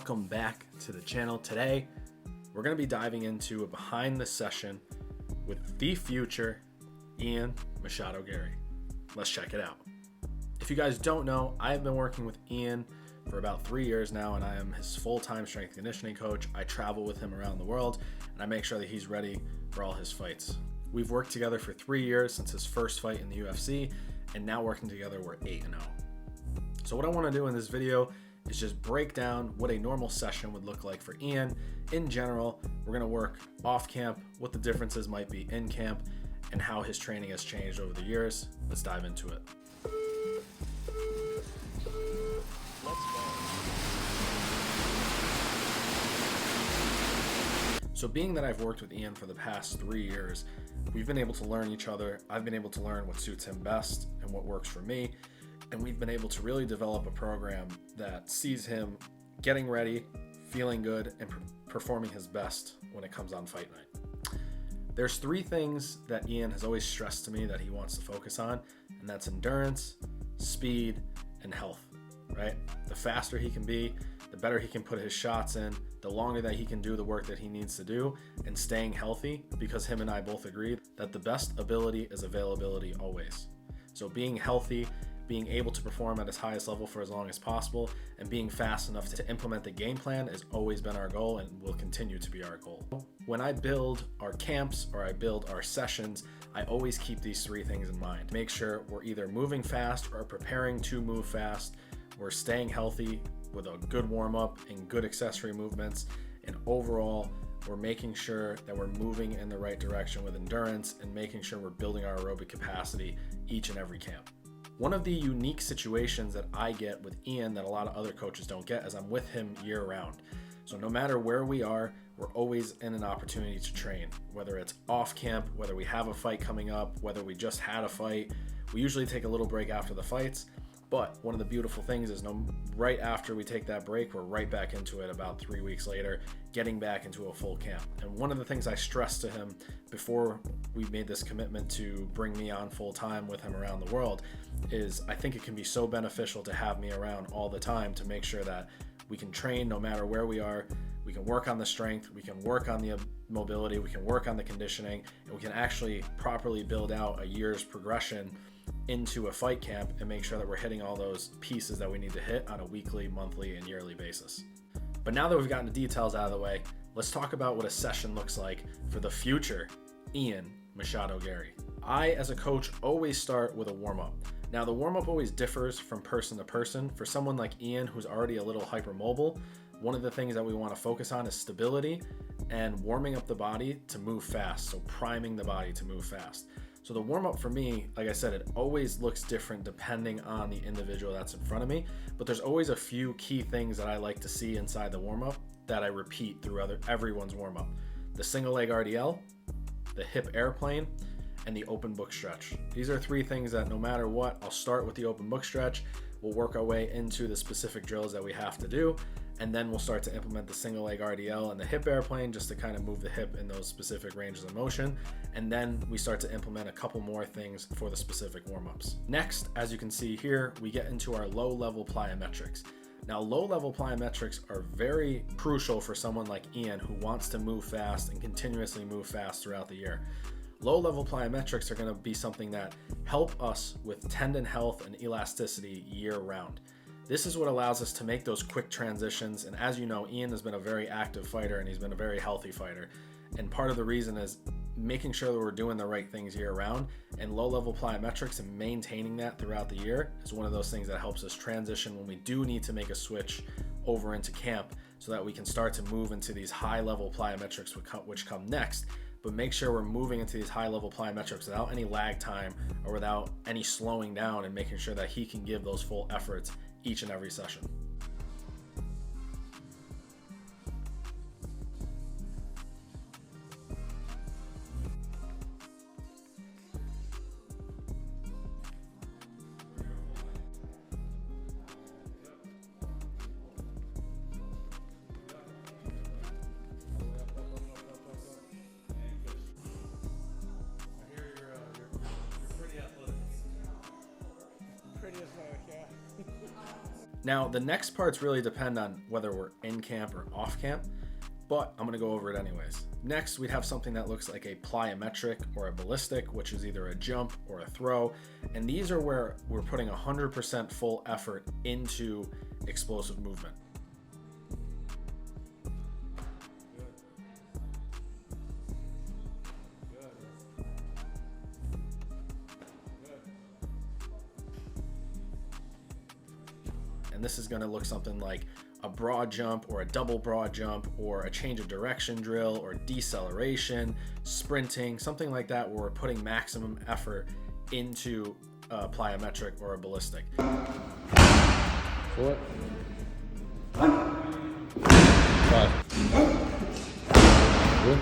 welcome back to the channel. Today, we're going to be diving into a behind the session with the future Ian Machado Garry. Let's check it out. If you guys don't know, I have been working with Ian for about 3 years now, and I am his full-time strength conditioning coach. I travel with him around the world, and I make sure that he's ready for all his fights. We've worked together for 3 years since his first fight in the UFC, and now working together, we're 8-0. So what I want to do in this video is just break down what a normal session would look like for Ian. In general, we're going to work off camp, what the differences might be in camp, and how his training has changed over the years. Let's dive into it. So being that I've worked with Ian for the past 3 years, we've been able to learn each other. I've been able to learn what suits him best and what works for me. And we've been able to really develop a program that sees him getting ready, feeling good, and performing his best when it comes on fight night. There's 3 things that Ian has always stressed to me that he wants to focus on, and that's endurance, speed, and health, right? The faster he can be, the better he can put his shots in, the longer that he can do the work that he needs to do, and staying healthy, because him and I both agreed that the best ability is availability always. So being healthy, being able to perform at his highest level for as long as possible, and being fast enough to implement the game plan has always been our goal and will continue to be our goal. When I build our camps or I build our sessions, I always keep these 3 things in mind. Make sure we're either moving fast or preparing to move fast. We're staying healthy with a good warm-up and good accessory movements, and overall we're making sure that we're moving in the right direction with endurance and making sure we're building our aerobic capacity each and every camp. One of the unique situations that I get with Ian that a lot of other coaches don't get is I'm with him year round. So no matter where we are, we're always in an opportunity to train, whether it's off camp, whether we have a fight coming up, whether we just had a fight. We usually take a little break after the fights, but one of the beautiful things is right after we take that break, we're right back into it about 3 weeks later, getting back into a full camp. And one of the things I stressed to him before we made this commitment to bring me on full time with him around the world is I think it can be so beneficial to have me around all the time to make sure that we can train no matter where we are. We can work on the strength, we can work on the mobility, we can work on the conditioning, and we can actually properly build out a year's progression into a fight camp and make sure that we're hitting all those pieces that we need to hit on a weekly, monthly, and yearly basis. But now that we've gotten the details out of the way, let's talk about what a session looks like for the future Ian Machado Garry. I, as a coach, always start with a warm-up. Now, the warm-up always differs from person to person. For someone like Ian, who's already a little hypermobile, one of the things that we want to focus on is stability and warming up the body to move fast, so priming the body to move fast. So the warm-up for me, like I said, it always looks different depending on the individual that's in front of me, but there's always a few key things that I like to see inside the warm-up that I repeat through everyone's warm-up. The single leg RDL, the hip airplane, and the open book stretch. These are 3 things that no matter what, I'll start with the open book stretch, we'll work our way into the specific drills that we have to do, and then we'll start to implement the single leg RDL and the hip airplane just to kind of move the hip in those specific ranges of motion. And then we start to implement a couple more things for the specific warm-ups. Next, as you can see here, we get into our low-level plyometrics. Now, low-level plyometrics are very crucial for someone like Ian who wants to move fast and continuously move fast throughout the year. Low-level plyometrics are going to be something that help us with tendon health and elasticity year-round. This is what allows us to make those quick transitions. And as you know, Ian has been a very active fighter and he's been a very healthy fighter. And part of the reason is making sure that we're doing the right things year round, and low-level plyometrics and maintaining that throughout the year is one of those things that helps us transition when we do need to make a switch over into camp so that we can start to move into these high-level plyometrics which come next. But make sure we're moving into these high-level plyometrics without any lag time or without any slowing down, and making sure that he can give those full efforts each and every session. Now, the next parts really depend on whether we're in camp or off camp, but I'm gonna go over it anyways. Next, we'd have something that looks like a plyometric or a ballistic, which is either a jump or a throw. And these are where we're putting 100% full effort into explosive movement. And this is going to look something like a broad jump or a double broad jump or a change of direction drill or deceleration, sprinting, something like that, where we're putting maximum effort into a plyometric or a ballistic. 4, 5, 4.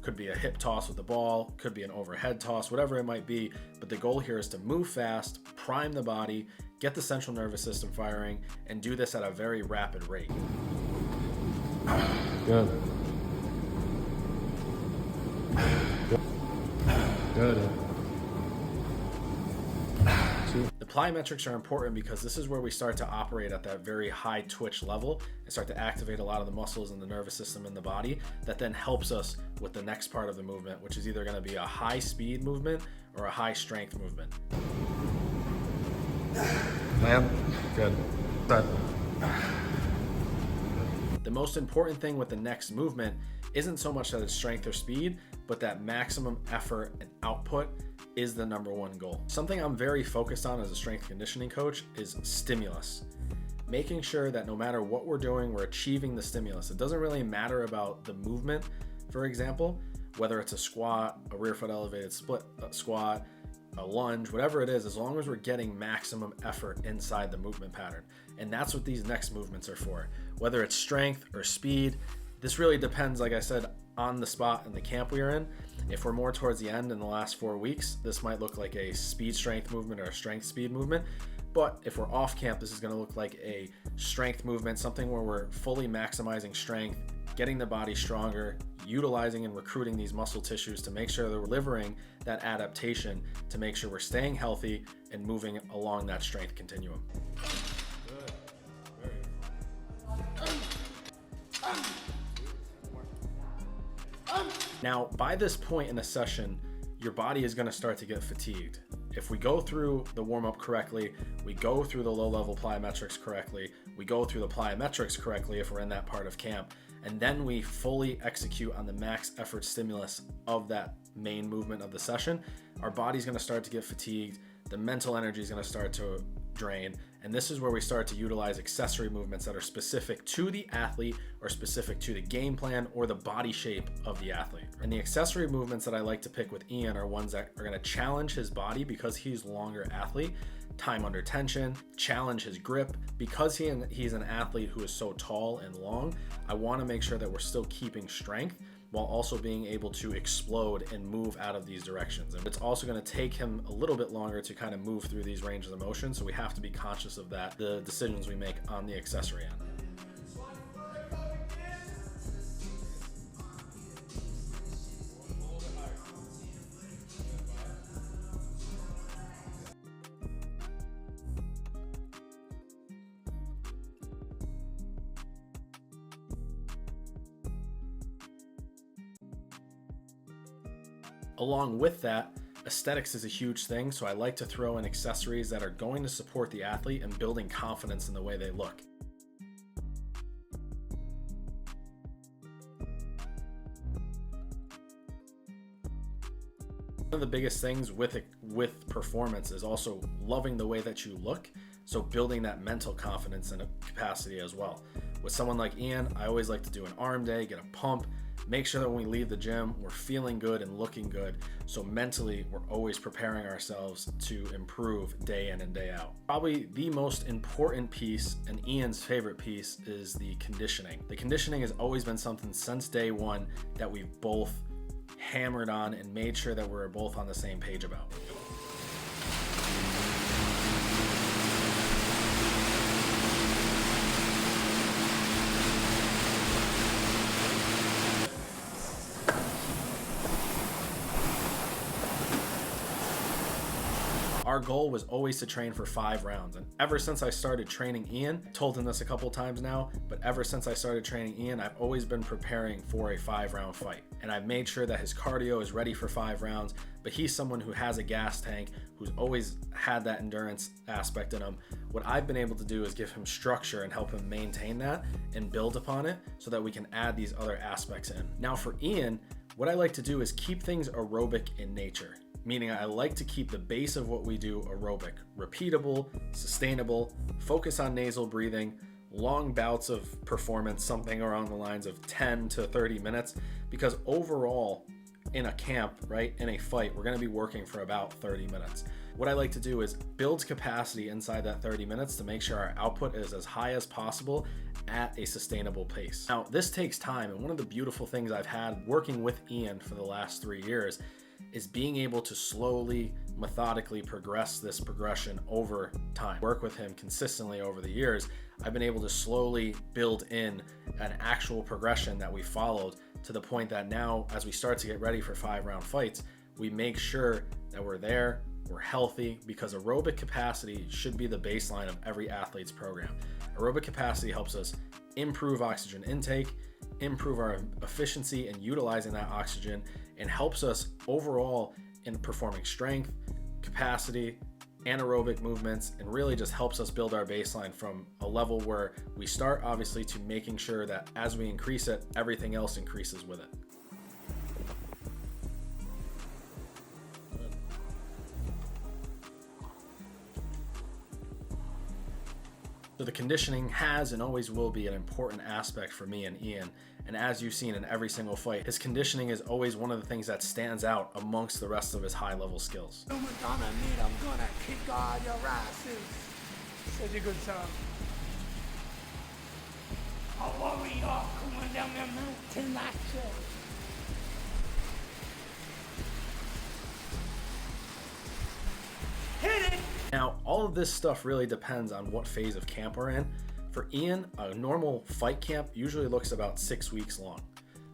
Could be a hip toss with the ball, could be an overhead toss, whatever it might be. But the goal here is to move fast, prime the body, get the central nervous system firing, and do this at a very rapid rate. Good. Good. The plyometrics are important because this is where we start to operate at that very high twitch level and start to activate a lot of the muscles and the nervous system in the body that then helps us with the next part of the movement, which is either going to be a high speed movement or a high strength movement. Land. Good. Set. The most important thing with the next movement isn't so much that it's strength or speed, but that maximum effort and output is the number one goal. Something I'm very focused on as a strength conditioning coach is stimulus. Making sure that no matter what we're doing, we're achieving the stimulus. It doesn't really matter about the movement, for example, whether it's a squat, a rear foot elevated split squat, a lunge, whatever it is, as long as we're getting maximum effort inside the movement pattern. And that's what these next movements are for. Whether it's strength or speed, this really depends, like I said, on the spot and the camp we are in. If we're more towards the end in the last 4 weeks, this might look like a speed strength movement or a strength speed movement. But if we're off camp, this is going to look like a strength movement, something where we're fully maximizing strength, getting the body stronger, utilizing and recruiting these muscle tissues to make sure that we're delivering that adaptation to make sure we're staying healthy and moving along that strength continuum. Now, by this point in a session, your body is going to start to get fatigued. If we go through the warm-up correctly, we go through the low-level plyometrics correctly, we go through the plyometrics correctly if we're in that part of camp, and then we fully execute on the max effort stimulus of that main movement of the session, our body's going to start to get fatigued, the mental energy is going to start to drain, and this is where we start to utilize accessory movements that are specific to the athlete or specific to the game plan or the body shape of the athlete. And the accessory movements that I like to pick with Ian are ones that are going to challenge his body because he's a longer athlete, time under tension, challenge his grip. Because he's an athlete who is so tall and long, I want to make sure that we're still keeping strength while also being able to explode and move out of these directions. And it's also going to take him a little bit longer to kind of move through these ranges of motion, so we have to be conscious of that, the decisions we make on the accessory end. Along with that, aesthetics is a huge thing, so I like to throw in accessories that are going to support the athlete and building confidence in the way they look. One of the biggest things with performance is also loving the way that you look, so building that mental confidence and capacity as well. With someone like Ian, I always like to do an arm day, get a pump, make sure that when we leave the gym, we're feeling good and looking good. So mentally, we're always preparing ourselves to improve day in and day out. Probably the most important piece, and Ian's favorite piece, is the conditioning. The conditioning has always been something since day one that we've both hammered on and made sure that we're both on the same page about. Our goal was always to train for 5 rounds. And ever since I started training Ian, told him this a couple times now, but ever since I started training Ian, I've always been preparing for a 5-round fight. And I've made sure that his cardio is ready for 5 rounds, but he's someone who has a gas tank, who's always had that endurance aspect in him. What I've been able to do is give him structure and help him maintain that and build upon it so that we can add these other aspects in. Now for Ian, what I like to do is keep things aerobic in nature, meaning I like to keep the base of what we do aerobic, repeatable, sustainable, focus on nasal breathing, long bouts of performance, something around the lines of 10 to 30 minutes, because overall in a camp, right, in a fight, we're going to be working for about 30 minutes. What I like to do is build capacity inside that 30 minutes to make sure our output is as high as possible at a sustainable pace. Now, this takes time, and one of the beautiful things I've had working with Ian for the last 3 years is being able to slowly, methodically progress this progression over time. Work with him consistently over the years, I've been able to slowly build in an actual progression that we followed to the point that now, as we start to get ready for 5-round fights, we make sure that we're there, we're healthy, because aerobic capacity should be the baseline of every athlete's program. Aerobic capacity helps us improve oxygen intake, improve our efficiency in utilizing that oxygen, and helps us overall in performing strength, capacity, anaerobic movements, and really just helps us build our baseline from a level where we start, obviously, to making sure that as we increase it, everything else increases with it. So the conditioning has and always will be an important aspect for me and Ian. And as you've seen in every single fight, his conditioning is always one of the things that stands out amongst the rest of his high-level skills. I'm gonna kick all your asses. Such a good song. A warrior coming down the mountain like so. Hit it! Now, all of this stuff really depends on what phase of camp we're in. For Ian, a normal fight camp usually looks about 6 weeks long.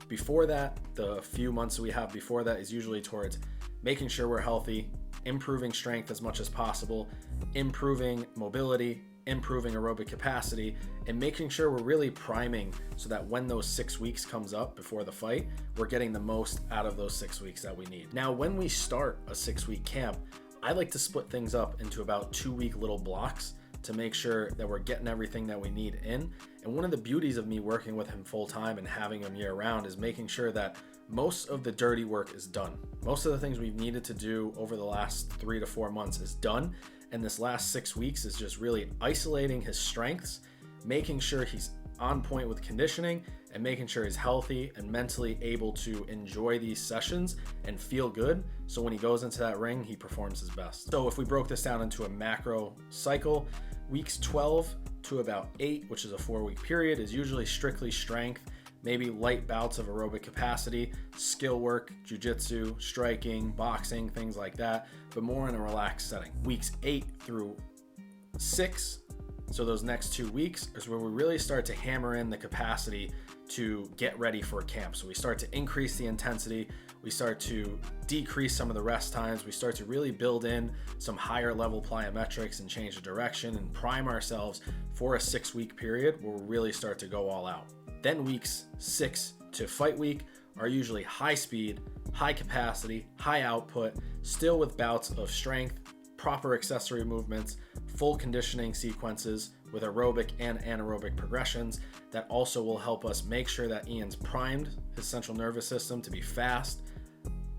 Before that, the few months we have before that is usually towards making sure we're healthy, improving strength as much as possible, improving mobility, improving aerobic capacity, and making sure we're really priming so that when those 6 weeks comes up before the fight, we're getting the most out of those 6 weeks that we need. Now, when we start a 6-week camp, I like to split things up into about 2-week little blocks to make sure that we're getting everything that we need in. And one of the beauties of me working with him full time and having him year round is making sure that most of the dirty work is done. Most of the things we've needed to do over the last 3 to 4 months is done. And this last 6 weeks is just really isolating his strengths, making sure he's on point with conditioning, and making sure he's healthy and mentally able to enjoy these sessions and feel good, so when he goes into that ring, he performs his best. So if we broke this down into a macro cycle, weeks 12 to about 8, which is a 4-week period, is usually strictly strength, maybe light bouts of aerobic capacity, skill work, jiu-jitsu, striking, boxing, things like that, but more in a relaxed setting. Weeks 8 through 6, so those next 2 weeks, is where we really start to hammer in the capacity to get ready for a camp. So we start to increase the intensity, we start to decrease some of the rest times, we start to really build in some higher level plyometrics and change the direction and prime ourselves for a 6-week period where we really start to go all out. Then weeks 6 to fight week are usually high speed, high capacity, high output, still with bouts of strength, proper accessory movements, full conditioning sequences with aerobic and anaerobic progressions that also will help us make sure that Ian's primed his central nervous system to be fast,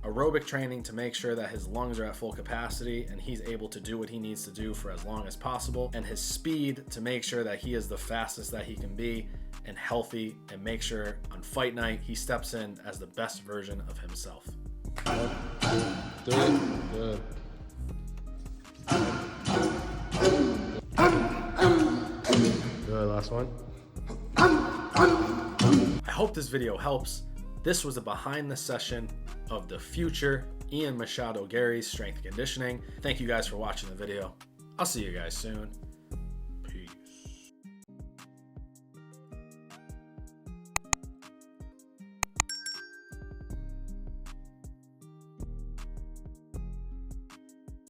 aerobic training to make sure that his lungs are at full capacity and he's able to do what he needs to do for as long as possible, and his speed to make sure that he is the fastest that he can be and healthy, and make sure on fight night he steps in as the best version of himself. 1, 2, 3, good. Good, last one. I hope this video helps. This was a behind the session of the future Ian Machado Garry's strength conditioning. Thank you guys for watching the video. I'll see you guys soon.